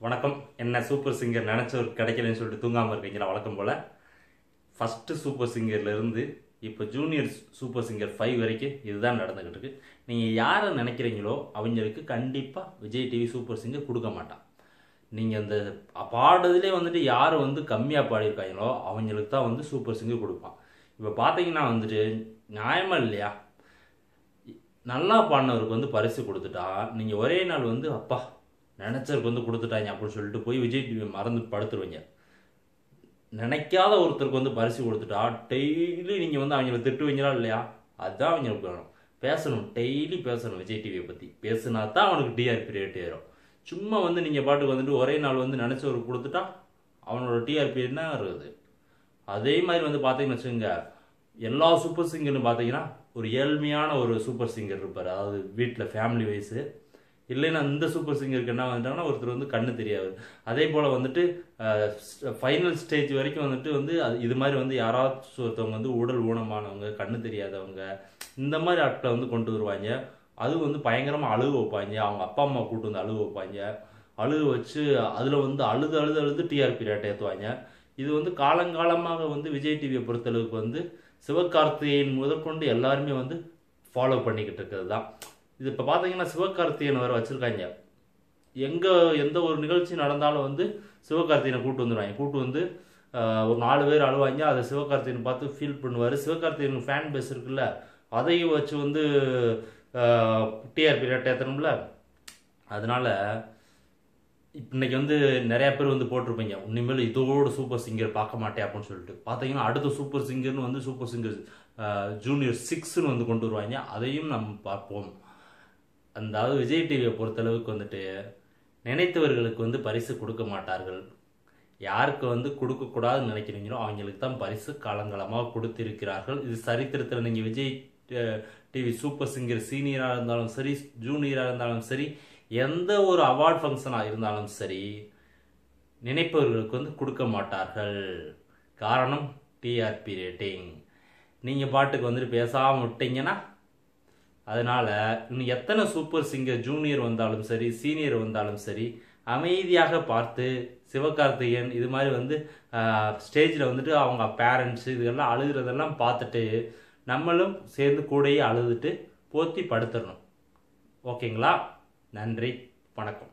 வணக்கம். என்ன super singer நினச்சவர் கிடைக்கலன்னு சொல்லிட்டு தூங்காமல் இருக்கீங்களா? வழக்கம் போல் ஃபஸ்ட்டு சூப்பர் சிங்கர்லேருந்து இப்போ ஜூனியர் சூப்பர் சிங்கர் 5 வரைக்கும் இதுதான் நடந்துக்கிட்டு இருக்கு. நீங்கள் யாரை நினைக்கிறீங்களோ அவங்களுக்கு கண்டிப்பாக விஜய் டிவி சூப்பர் சிங்கர் கொடுக்க மாட்டான். நீங்கள் அந்த பாடுறதுலேயே வந்துட்டு யார் கம்மியாக பாடியிருக்காங்களோ அவங்களுக்கு தான் சூப்பர் சிங்கர் கொடுப்பான். இப்போ பார்த்தீங்கன்னா நியாயமாக இல்லையா? நல்லா பாடினவருக்கு பரிசு கொடுத்துட்டா நீங்கள் ஒரே நாள் அப்பா நினச்சவருக்கு கொடுத்துட்டாங்க அப்படின்னு சொல்லிட்டு போய் விஜய் டிவி மறந்து படுத்துருவீங்க. நினைக்காத ஒருத்தருக்கு பரிசு கொடுத்துட்டா டெய்லி நீங்கள் அவங்கள திட்டுவீங்களா இல்லையா? அதுதான் அவங்களுக்கு வேணும். பேசணும், டெய்லி பேசணும். விஜய் டிவியை பற்றி பேசுனா தான் அவனுக்கு டிஆர்பி ரேட் ஏறும். சும்மா நீங்கள் பாட்டுக்கு ஒரே நாள் நினச்சவருக்கு கொடுத்துட்டா அவனோட டிஆர்பி என்ன இருக்குது? அதே மாதிரி பார்த்தீங்கன்னு வச்சுக்கோங்க, எல்லா சூப்பர் சிங்கர்னு பார்த்தீங்கன்னா ஒரு ஏழ்மையான ஒரு சூப்பர் சிங்கர் இருப்பார். அதாவது வீட்டில் ஃபேமிலி வைஸு இல்லைன்னா இந்த சூப்பர் சிங்கருக்கு என்ன வந்துட்டாங்கன்னா ஒருத்தர் கண்ணு தெரியாது. அதே போல் ஃபைனல் ஸ்டேஜ் வரைக்கும் அது இது மாதிரி யாராச்சும் ஒருத்தவங்க உடல் ஊனமானவங்க, கண்ணு தெரியாதவங்க, இந்த மாதிரி ஆட்களை கொண்டு வருவாங்க. அது பயங்கரமாக அழுக வைப்பாங்க. அவங்க அப்பா அம்மா கூட்டு அழுக வைப்பாங்க. அழுக வச்சு அதில் அழுது அழுது அழுது டிஆர்பி ரேட்டை ஏற்றுவாங்க. இது காலங்காலமாக விஜய் டிவியை பொறுத்தளவுக்கு சிவகார்த்திகேயன் முதற்கொண்டு எல்லாருமே ஃபாலோ பண்ணிக்கிட்டு இருக்கிறது தான். இது இப்போ பார்த்தீங்கன்னா சிவகார்த்திகேயன் வேறு வச்சுருக்காங்க. எந்த ஒரு நிகழ்ச்சி நடந்தாலும் சிவகார்த்திகேயனை கூட்டு வந்துடுவாங்க. கூட்டு ஒரு 4 பேர் அழுவாங்க. அதை சிவகார்த்திகேயன் பார்த்து ஃபீல் பண்ணுவார். சிவகார்த்திகேயன் ஃபேன் பேஸ் இருக்குல்ல, அதையும் வச்சு டிஆர்பி ரேட் ஏற்றணும்ல. அதனால இன்னைக்கு நிறைய பேர் போட்டிருப்பீங்க, இனிமேல் இதோட சூப்பர் சிங்கர் பார்க்க மாட்டேன் அப்படின்னு சொல்லிட்டு. பார்த்தீங்கன்னா அடுத்த சூப்பர் சிங்கர்னு சூப்பர் சிங்கர் ஜூனியர் 6ன்னு கொண்டு வருவாங்க. அதையும் நம்ம பார்ப்போம். அதாவது விஜய் டிவியை பொறுத்தளவுக்கு நினைத்தவர்களுக்கு பரிசு கொடுக்க மாட்டார்கள். யாருக்கு கொடுக்கக்கூடாதுன்னு நினைக்கிறீங்களோ அவங்களுக்கு தான் பரிசு காலங்காலமாக கொடுத்திருக்கிறார்கள். இது சரித்திரத்தில் நீங்கள் விஜய் டிவி சூப்பர் சிங்கர் சீனியராக இருந்தாலும் சரி, ஜூனியராக இருந்தாலும் சரி, எந்த ஒரு அவார்ட் ஃபங்க்ஷனாக இருந்தாலும் சரி, நினைப்பவர்களுக்கு கொடுக்க மாட்டார்கள். காரணம் டிஆர்பி ரேட்டிங். நீங்கள் பாட்டுக்கு பேசாமல் விட்டீங்கன்னா, அதனால் இன்னும் எத்தனை சூப்பர் சிங்கர் ஜூனியர் வந்தாலும் சரி, சீனியர் வந்தாலும் சரி, அமைதியாக பார்த்து சிவகார்த்திகேயன் இது மாதிரி ஸ்டேஜில் அவங்க பேரண்ட்ஸு இதெல்லாம் அழுகிறதெல்லாம் பார்த்துட்டு நம்மளும் சேர்ந்து கூடயே அழுதுட்டு போற்றி படுத்துடணும். ஓகேங்களா? நன்றி, வணக்கம்.